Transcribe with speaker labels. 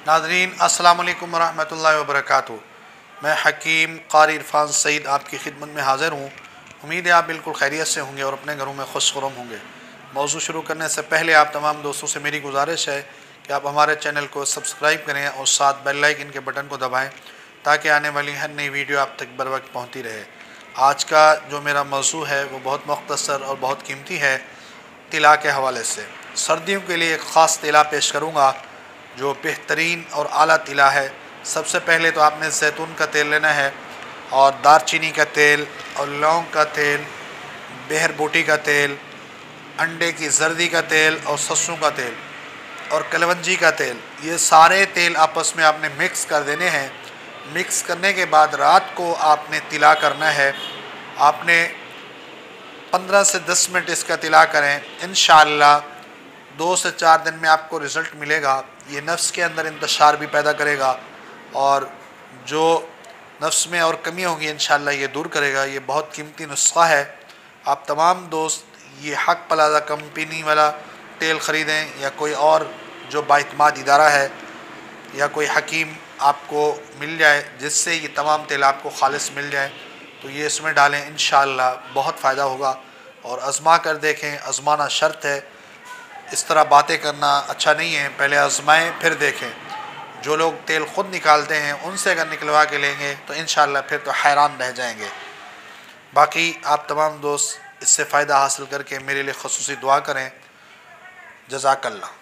Speaker 1: नाज़रीन अस्सलाम वालेकुम रहमतुल्लाहि व बरकातुहू। मैं हकीम क़ारी इरफ़ान सईद आपकी खिदमत में हाज़िर हूँ। उम्मीद है आप बिल्कुल खैरियत से होंगे और अपने घरों में खुशखुरम होंगे। मौज़ू शुरू करने से पहले आप तमाम दोस्तों से मेरी गुजारिश है कि आप हमारे चैनल को सब्सक्राइब करें और साथ बेल आइकन के बटन को दबाएँ ताकि आने वाली हर नई वीडियो आप तक बर वक्त पहुँचती रहे। आज का जो मेरा मौज़ू है वो बहुत मुख्तसर और बहुत कीमती है। तिला के हवाले से सर्दियों के लिए एक ख़ास तिला पेश करूँगा जो बेहतरीन और आला तिला है। सबसे पहले तो आपने जैतून का तेल लेना है और दारचीनी का तेल और लौंग का तेल, बेहर बूटी का तेल, अंडे की जर्दी का तेल और सरसों का तेल और कलवंजी का तेल, ये सारे तेल आपस में आपने मिक्स कर देने हैं। मिक्स करने के बाद रात को आपने तिला करना है। आपने 15 से 10 मिनट इसका तिला करें, इंशाअल्लाह 2 से 4 दिन में आपको रिज़ल्ट मिलेगा। ये नफ्स के अंदर इंतशार भी पैदा करेगा और जो नफ्स में और कमी होगी इंशाअल्लाह ये दूर करेगा। ये बहुत कीमती नुस्खा है। आप तमाम दोस्त ये हक प्लाज़ा कंपनी वाला तेल ख़रीदें या कोई और जो बाइतमाद इदारा है या कोई हकीम आपको मिल जाए जिससे ये तमाम तेल आपको खालिस मिल जाए तो ये इसमें डालें, इंशाअल्लाह बहुत फ़ायदा होगा। और आज़मा कर देखें, आज़माना शर्त है। इस तरह बातें करना अच्छा नहीं है, पहले आज़माएं फिर देखें। जो लोग तेल ख़ुद निकालते हैं उनसे अगर निकलवा के लेंगे तो इंशाअल्लाह फिर तो हैरान रह जाएंगे। बाकी आप तमाम दोस्त इससे फ़ायदा हासिल करके मेरे लिए ख़ुसूसी दुआ करें। जज़ाकल्लाह।